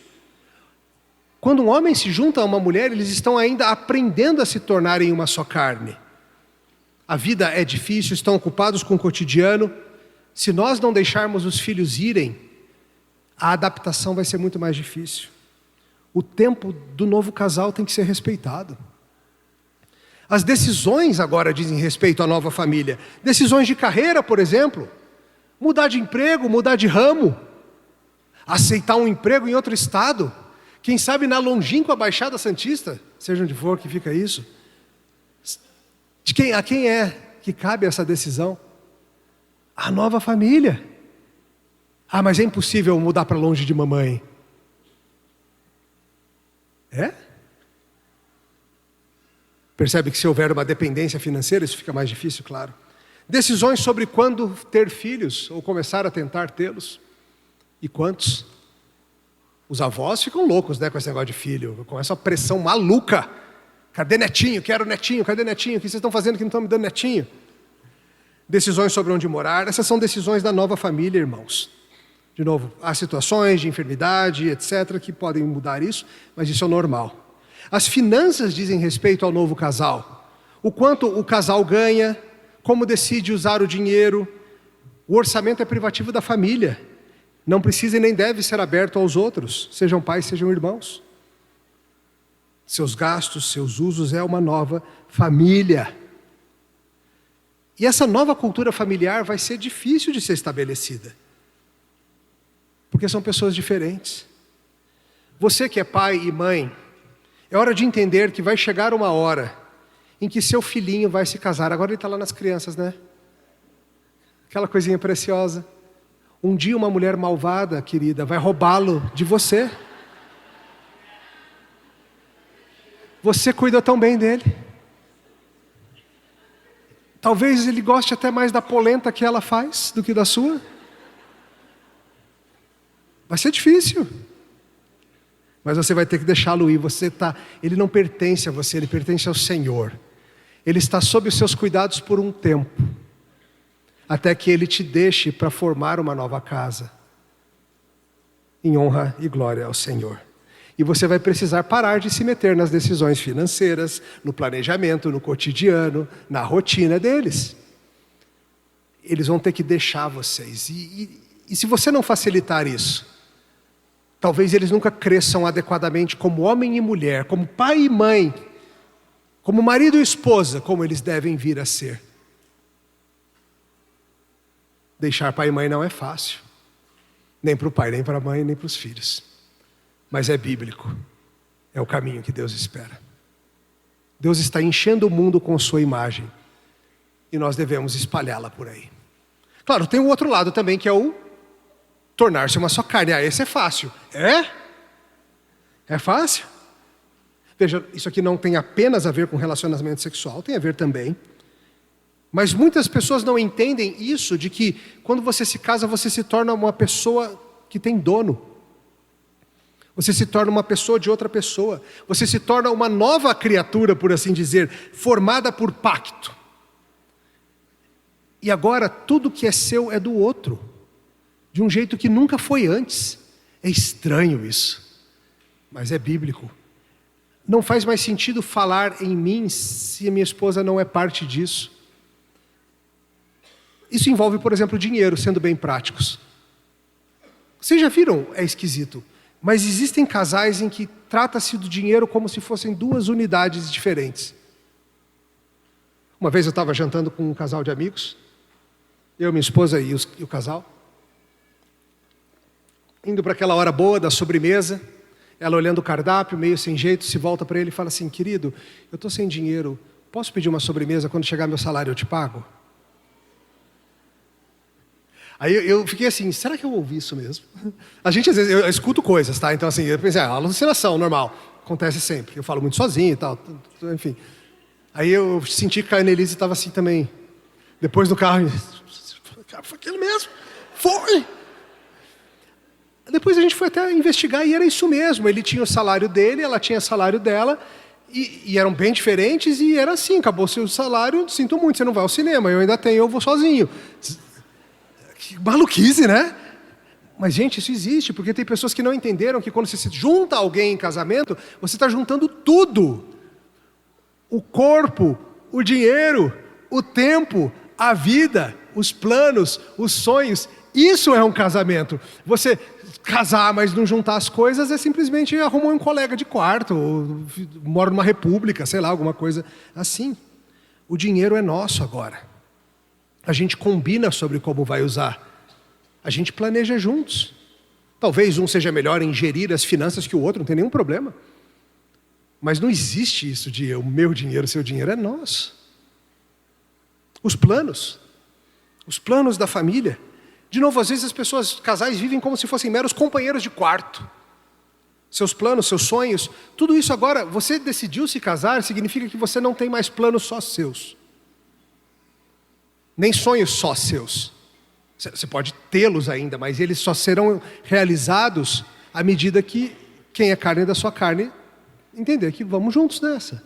Quando um homem se junta a uma mulher, eles estão ainda aprendendo a se tornarem uma só carne. A vida é difícil, estão ocupados com o cotidiano. Se nós não deixarmos os filhos irem, a adaptação vai ser muito mais difícil. O tempo do novo casal tem que ser respeitado. As decisões agora dizem respeito à nova família. Decisões de carreira, por exemplo. Mudar de emprego, mudar de ramo. Aceitar um emprego em outro estado. Quem sabe na longínqua Baixada Santista, seja onde for que fica isso. A quem é que cabe essa decisão? A nova família. Ah, mas é impossível mudar para longe de mamãe. É? Percebe que se houver uma dependência financeira, isso fica mais difícil, claro. Decisões sobre quando ter filhos, ou começar a tentar tê-los. E quantos? Os avós ficam loucos, né, com esse negócio de filho. Com essa pressão maluca. Cadê netinho? Quero netinho, cadê netinho? O que vocês estão fazendo que não estão me dando netinho? Decisões sobre onde morar. Essas são decisões da nova família, irmãos. De novo, há situações de enfermidade, etc., que podem mudar isso, mas isso é normal. As finanças dizem respeito ao novo casal. O quanto o casal ganha, como decide usar o dinheiro. O orçamento é privativo da família. Não precisa e nem deve ser aberto aos outros, sejam pais, sejam irmãos. Seus gastos, seus usos é uma nova família. E essa nova cultura familiar vai ser difícil de ser estabelecida. Porque são pessoas diferentes. Você que é pai e mãe, é hora de entender que vai chegar uma hora em que seu filhinho vai se casar. Agora ele está lá nas crianças, né? Aquela coisinha preciosa. Um dia uma mulher malvada, querida, vai roubá-lo de você. Você cuida tão bem dele. Talvez ele goste até mais da polenta que ela faz do que da sua. Vai ser difícil. Mas você vai ter que deixá-lo ir. Ele não pertence a você, ele pertence ao Senhor. Ele está sob os seus cuidados por um tempo. Até que Ele te deixe para formar uma nova casa. Em honra e glória ao Senhor. E você vai precisar parar de se meter nas decisões financeiras, no planejamento, no cotidiano, na rotina deles. Eles vão ter que deixar vocês. E se você não facilitar isso, talvez eles nunca cresçam adequadamente como homem e mulher, como pai e mãe, como marido e esposa, como eles devem vir a ser. Deixar pai e mãe não é fácil. Nem para o pai, nem para a mãe, nem para os filhos. Mas é bíblico. É o caminho que Deus espera. Deus está enchendo o mundo com sua imagem. E nós devemos espalhá-la por aí. Claro, tem o outro lado também, que é o tornar-se uma só carne. Esse é fácil. É? É fácil? Veja, isso aqui não tem apenas a ver com relacionamento sexual, tem a ver também. Mas muitas pessoas não entendem isso, de que quando você se casa, você se torna uma pessoa que tem dono. Você se torna uma pessoa de outra pessoa. Você se torna uma nova criatura, por assim dizer, formada por pacto. E agora tudo que é seu é do outro. De um jeito que nunca foi antes. É estranho isso. Mas é bíblico. Não faz mais sentido falar em mim se a minha esposa não é parte disso. Isso envolve, por exemplo, dinheiro, sendo bem práticos. Vocês já viram? É esquisito. Mas existem casais em que trata-se do dinheiro como se fossem duas unidades diferentes. Uma vez eu estava jantando com um casal de amigos, eu, minha esposa e o casal, indo para aquela hora boa da sobremesa, ela olhando o cardápio, meio sem jeito, se volta para ele e fala assim: querido, eu estou sem dinheiro, posso pedir uma sobremesa? Quando chegar meu salário eu te pago? Aí eu fiquei assim, será que eu ouvi isso mesmo? A gente, às vezes, eu escuto coisas, tá? Então, assim, eu pensei, alucinação, normal. Acontece sempre. Eu falo muito sozinho e tal, enfim. Aí eu senti que a Annelise estava assim também. Depois do carro, cara, foi aquele mesmo. Foi! Depois a gente foi até investigar e era isso mesmo. Ele tinha o salário dele, ela tinha o salário dela. E eram bem diferentes e era assim, acabou seu salário, sinto muito, você não vai ao cinema, eu ainda tenho, eu vou sozinho. Que maluquice, né? Mas, gente, isso existe, porque tem pessoas que não entenderam que quando você se junta alguém em casamento, você está juntando tudo. O corpo, o dinheiro, o tempo, a vida, os planos, os sonhos. Isso é um casamento. Você casar, mas não juntar as coisas, é simplesmente arrumar um colega de quarto, ou mora numa república, sei lá, alguma coisa assim. O dinheiro é nosso agora. A gente combina sobre como vai usar. A gente planeja juntos. Talvez um seja melhor em gerir as finanças que o outro, não tem nenhum problema. Mas não existe isso de o meu dinheiro, o seu dinheiro é nosso. Os planos da família. De novo, às vezes as pessoas, casais, vivem como se fossem meros companheiros de quarto. Seus planos, seus sonhos, tudo isso agora, você decidiu se casar, significa que você não tem mais planos só seus. Nem sonhos só seus. Você pode tê-los ainda, mas eles só serão realizados à medida que quem é carne da sua carne entender que vamos juntos nessa.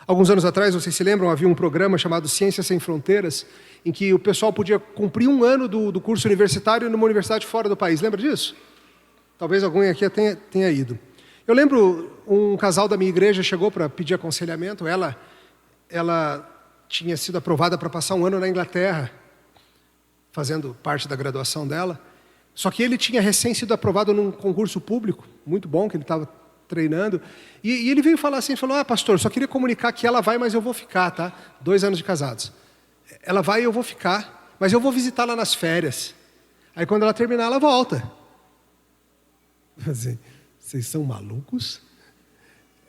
Alguns anos atrás, vocês se lembram, havia um programa chamado Ciências Sem Fronteiras, em que o pessoal podia cumprir um ano do curso universitário numa universidade fora do país. Lembra disso? Talvez alguém aqui tenha ido. Eu lembro, um casal da minha igreja chegou para pedir aconselhamento. Ela tinha sido aprovada para passar um ano na Inglaterra, fazendo parte da graduação dela. Só que ele tinha recém sido aprovado num concurso público, muito bom, que ele estava treinando. E ele veio falar assim, falou, pastor, só queria comunicar que ela vai, mas eu vou ficar, tá? 2 anos de casados. Ela vai e eu vou ficar, mas eu vou visitá-la nas férias. Aí quando ela terminar, ela volta. Assim, vocês são malucos?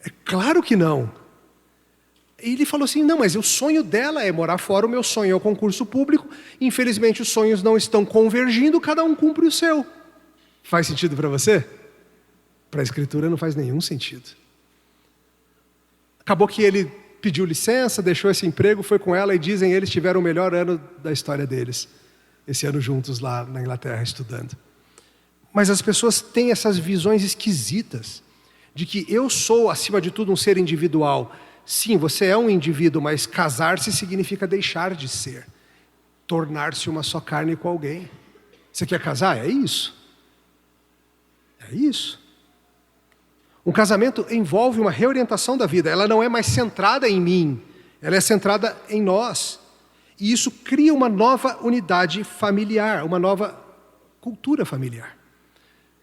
É claro que não. E ele falou assim, não, mas o sonho dela é morar fora, o meu sonho é o concurso público. Infelizmente os sonhos não estão convergindo, cada um cumpre o seu. Faz sentido para você? Para a Escritura não faz nenhum sentido. Acabou que ele pediu licença, deixou esse emprego, foi com ela e dizem eles tiveram o melhor ano da história deles. Esse ano juntos lá na Inglaterra estudando. Mas as pessoas têm essas visões esquisitas de que eu sou, acima de tudo, um ser individual. Sim, você é um indivíduo, mas casar-se significa deixar de ser. Tornar-se uma só carne com alguém. Você quer casar? É isso. É isso. Um casamento envolve uma reorientação da vida. Ela não é mais centrada em mim. Ela é centrada em nós. E isso cria uma nova unidade familiar, uma nova cultura familiar.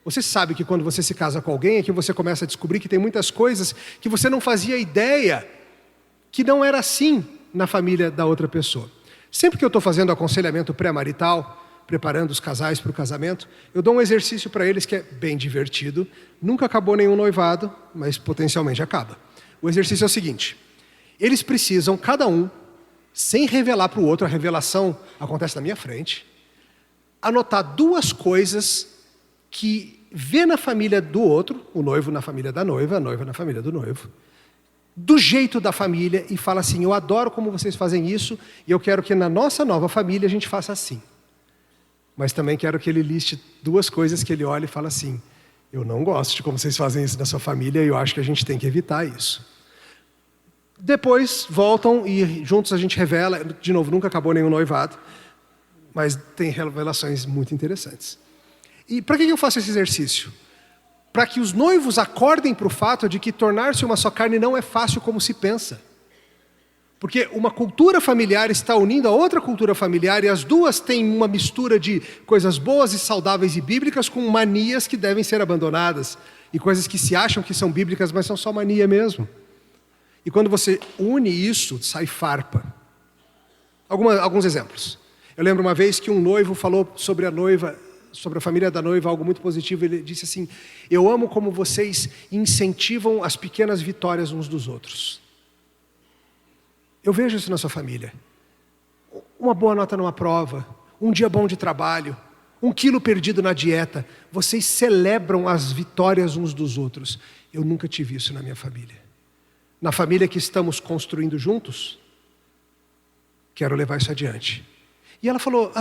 Você sabe que quando você se casa com alguém é que você começa a descobrir que tem muitas coisas que você não fazia ideia que não era assim na família da outra pessoa. Sempre que eu estou fazendo aconselhamento pré-marital, preparando os casais para o casamento, eu dou um exercício para eles que é bem divertido. Nunca acabou nenhum noivado, mas potencialmente acaba. O exercício é o seguinte: eles precisam, cada um, sem revelar para o outro, a revelação acontece na minha frente, anotar 2 coisas que vê na família do outro, o noivo na família da noiva, a noiva na família do noivo, do jeito da família, e fala assim, eu adoro como vocês fazem isso, e eu quero que na nossa nova família a gente faça assim. Mas também quero que ele liste 2 coisas que ele olha e fala assim, eu não gosto de como vocês fazem isso na sua família, e eu acho que a gente tem que evitar isso. Depois voltam e juntos a gente revela, de novo, nunca acabou nenhum noivado, mas tem revelações muito interessantes. E para que eu faço esse exercício? Para que os noivos acordem para o fato de que tornar-se uma só carne não é fácil como se pensa. Porque uma cultura familiar está unindo a outra cultura familiar e as duas têm uma mistura de coisas boas e saudáveis e bíblicas com manias que devem ser abandonadas. E coisas que se acham que são bíblicas, mas são só mania mesmo. E quando você une isso, sai farpa. Alguns exemplos. Eu lembro uma vez que um noivo falou sobre a noiva, sobre a família da noiva, algo muito positivo. Ele disse assim, eu amo como vocês incentivam as pequenas vitórias uns dos outros. Eu vejo isso na sua família. Uma boa nota numa prova, um dia bom de trabalho, 1 quilo perdido na dieta. Vocês celebram as vitórias uns dos outros. Eu nunca tive isso na minha família. Na família que estamos construindo juntos, quero levar isso adiante. E ela falou,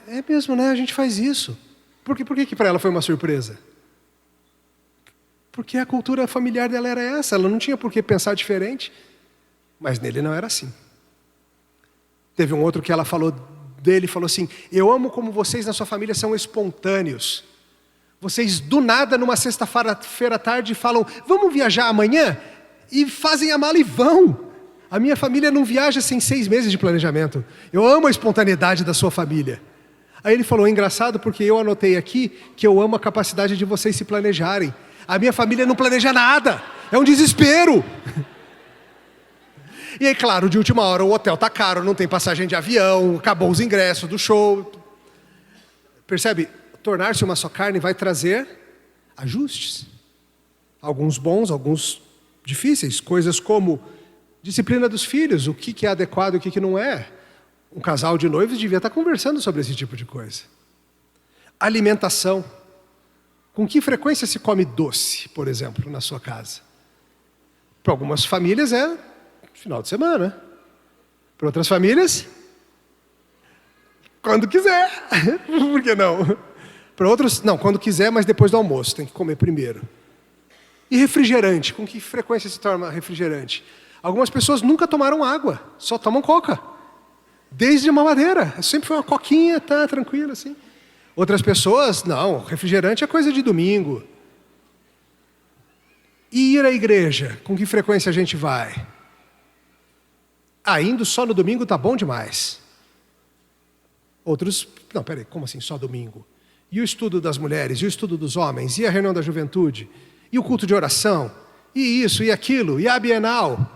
é mesmo, né? A gente faz isso. Por que para ela foi uma surpresa? Porque a cultura familiar dela era essa, ela não tinha por que pensar diferente. Mas nele não era assim. Teve um outro que ela falou assim, eu amo como vocês na sua família são espontâneos. Vocês do nada, numa sexta-feira à tarde, falam, vamos viajar amanhã? E fazem a mala e vão. A minha família não viaja sem 6 meses de planejamento. Eu amo a espontaneidade da sua família. Aí ele falou, é engraçado porque eu anotei aqui que eu amo a capacidade de vocês se planejarem. A minha família não planeja nada. É um desespero. E aí, claro, de última hora o hotel tá caro, não tem passagem de avião, acabou os ingressos do show. Percebe? Tornar-se uma só carne vai trazer ajustes. Alguns bons, alguns difíceis. Coisas como disciplina dos filhos, o que é adequado e o que não é. Um casal de noivos devia estar conversando sobre esse tipo de coisa. Alimentação. Com que frequência se come doce, por exemplo, na sua casa? Para algumas famílias é final de semana. Para outras famílias, quando quiser. Por que não? Para outros, não, quando quiser, mas depois do almoço, tem que comer primeiro. E refrigerante, com que frequência se toma refrigerante? Algumas pessoas nunca tomaram água, só tomam coca. Desde mamadeira, sempre foi uma coquinha, tá tranquilo assim. Outras pessoas, não, refrigerante é coisa de domingo. E ir à igreja, com que frequência a gente vai? Indo só no domingo tá bom demais. Outros, não, peraí, como assim só domingo? E o estudo das mulheres, e o estudo dos homens, e a reunião da juventude, e o culto de oração, e isso, e aquilo, e a Bienal.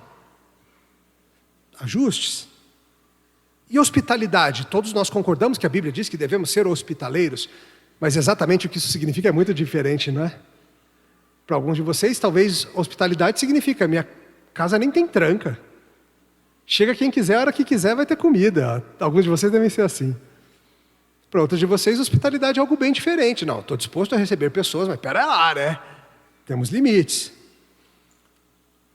Ajustes. E hospitalidade, todos nós concordamos que a Bíblia diz que devemos ser hospitaleiros, mas exatamente o que isso significa é muito diferente, não é? Para alguns de vocês, talvez hospitalidade significa, minha casa nem tem tranca. Chega quem quiser, a hora que quiser vai ter comida. Alguns de vocês devem ser assim. Para outros de vocês, hospitalidade é algo bem diferente. Não, estou disposto a receber pessoas, mas pera lá, né? Temos limites.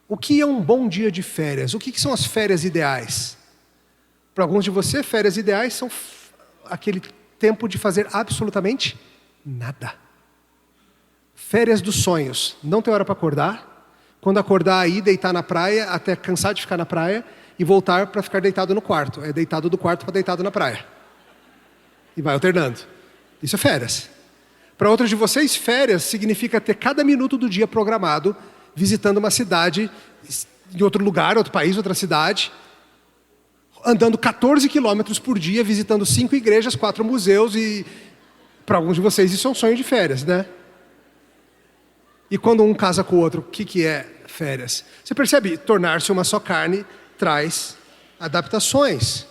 O que é um bom dia de férias? O que são as férias ideais? Para alguns de vocês, férias ideais são aquele tempo de fazer absolutamente nada. Férias dos sonhos. Não tem hora para acordar. Quando acordar aí, deitar na praia, até cansar de ficar na praia, e voltar para ficar deitado no quarto. É deitado do quarto para deitado na praia. E vai alternando. Isso é férias. Para outros de vocês, férias significa ter cada minuto do dia programado, visitando uma cidade, em outro lugar, outro país, outra cidade, andando 14 quilômetros por dia, visitando 5 igrejas, 4 museus, e para alguns de vocês isso é um sonho de férias, né? E quando um casa com o outro, o que é férias? Você percebe? Tornar-se uma só carne traz adaptações.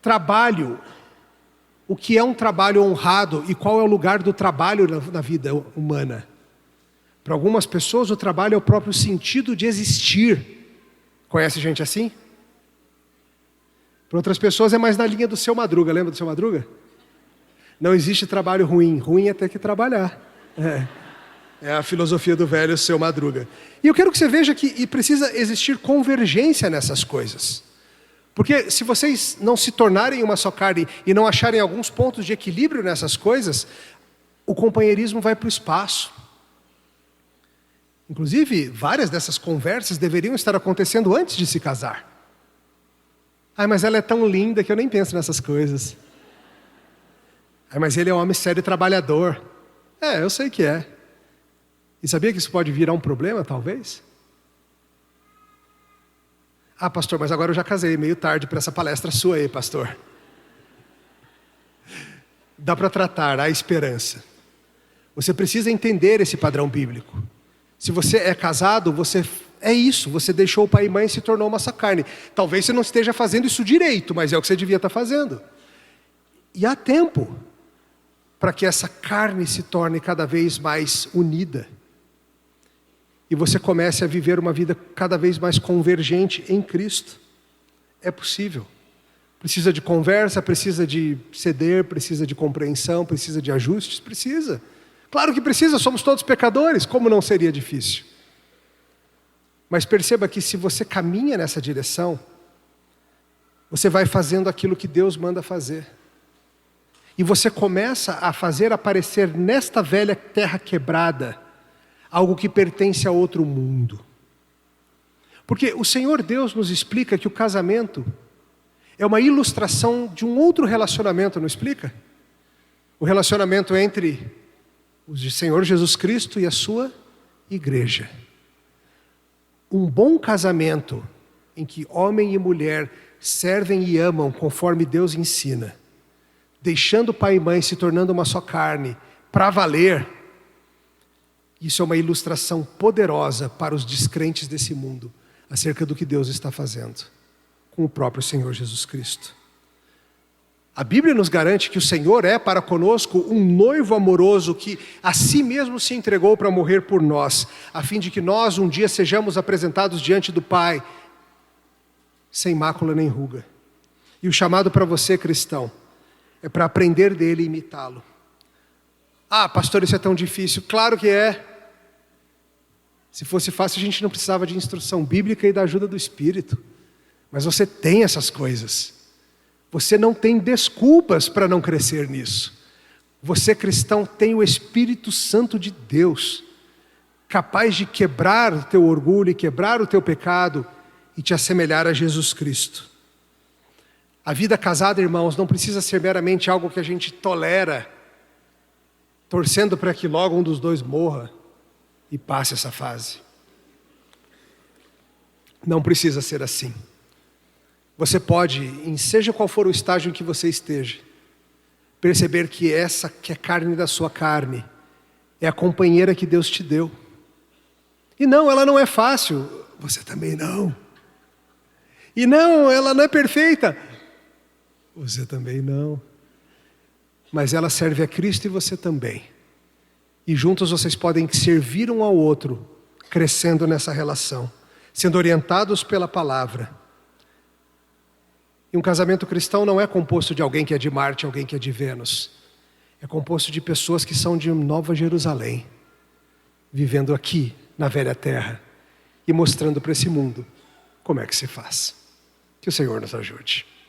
Trabalho. O que é um trabalho honrado e qual é o lugar do trabalho na vida humana? Para algumas pessoas, o trabalho é o próprio sentido de existir. Conhece gente assim? Para outras pessoas é mais na linha do Seu Madruga. Lembra do Seu Madruga? Não existe trabalho ruim. Ruim é ter que trabalhar. É a filosofia do velho Seu Madruga. E eu quero que você veja que precisa existir convergência nessas coisas. Porque se vocês não se tornarem uma só carne e não acharem alguns pontos de equilíbrio nessas coisas, o companheirismo vai para o espaço. Inclusive, várias dessas conversas deveriam estar acontecendo antes de se casar. Mas ela é tão linda que eu nem penso nessas coisas. Mas ele é um homem sério e trabalhador. Eu sei que é. E sabia que isso pode virar um problema, talvez? Pastor, mas agora eu já casei, meio tarde para essa palestra sua aí, pastor. Dá para tratar, há esperança. Você precisa entender esse padrão bíblico. Se você é casado, você é isso, você deixou o pai e mãe e se tornou uma só carne. Talvez você não esteja fazendo isso direito, mas é o que você devia estar fazendo. E há tempo para que essa carne se torne cada vez mais unida. E você comece a viver uma vida cada vez mais convergente em Cristo. É possível. Precisa de conversa, precisa de ceder, precisa de compreensão, precisa de ajustes, precisa. Claro que precisa, somos todos pecadores, como não seria difícil? Mas perceba que se você caminha nessa direção, você vai fazendo aquilo que Deus manda fazer. E você começa a fazer aparecer nesta velha terra quebrada algo que pertence a outro mundo. Porque o Senhor Deus nos explica que o casamento é uma ilustração de um outro relacionamento, não explica? O relacionamento entre o Senhor Jesus Cristo e a sua igreja. Um bom casamento em que homem e mulher servem e amam conforme Deus ensina, deixando pai e mãe, se tornando uma só carne, para valer. Isso é uma ilustração poderosa para os descrentes desse mundo, acerca do que Deus está fazendo com o próprio Senhor Jesus Cristo. A Bíblia nos garante que o Senhor é para conosco um noivo amoroso que a si mesmo se entregou para morrer por nós, a fim de que nós um dia sejamos apresentados diante do Pai, sem mácula nem ruga. E o chamado para você, cristão, é para aprender dele e imitá-lo. Ah, pastor, isso é tão difícil. Claro que é. Se fosse fácil, a gente não precisava de instrução bíblica e da ajuda do Espírito. Mas você tem essas coisas. Você não tem desculpas para não crescer nisso. Você, cristão, tem o Espírito Santo de Deus, capaz de quebrar o teu orgulho e quebrar o teu pecado e te assemelhar a Jesus Cristo. A vida casada, irmãos, não precisa ser meramente algo que a gente tolera, torcendo para que logo um dos dois morra e passe essa fase. Não precisa ser assim. Você pode, seja qual for o estágio em que você esteja, perceber que essa que é carne da sua carne é a companheira que Deus te deu. E não, ela não é fácil. Você também não. E não, ela não é perfeita. Você também não. Mas ela serve a Cristo e você também. E juntos vocês podem servir um ao outro, crescendo nessa relação, sendo orientados pela palavra. E um casamento cristão não é composto de alguém que é de Marte, alguém que é de Vênus. É composto de pessoas que são de Nova Jerusalém, vivendo aqui na velha terra e mostrando para esse mundo como é que se faz. Que o Senhor nos ajude.